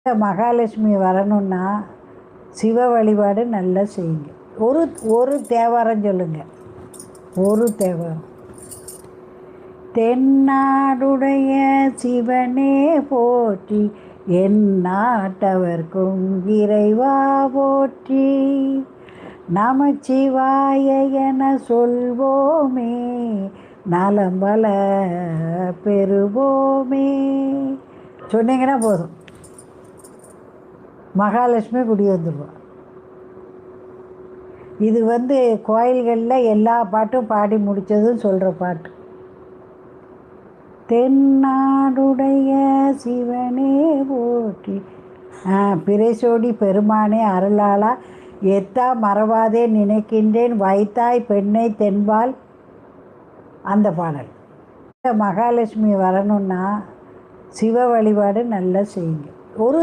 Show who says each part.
Speaker 1: மகாலட்சுமி வரணும்னா சிவ வழிபாடு நல்லா செய்யுங்க. ஒரு ஒரு தேவாரம் சொல்லுங்க. ஒரு தேவாரம். தென்னாடுடைய சிவனே போற்றி, என் நாட்டவர்க்கும் இறைவா போற்றி, நமச்சிவாய என சொல்வோமே, நலம் பல பெறுவோமே. சொன்னீங்கன்னா போதும், மகாலட்சுமி குடி வந்துடுவோம். இது கோயில்களில் எல்லா பாட்டும் பாடி முடித்ததும் சொல்கிற பாட்டு. தென்னாடுடைய சிவனே போற்றி, பிறைசோடி பெருமானே அருளாளா, எத்தா மறவாதே நினைக்கின்றேன், வைத்தாய் பெண்ணை தென்பால். அந்த பாடல். மகாலட்சுமி வரணும்னா சிவ வழிபாடு நல்லா செய்யுங்க. ஒரு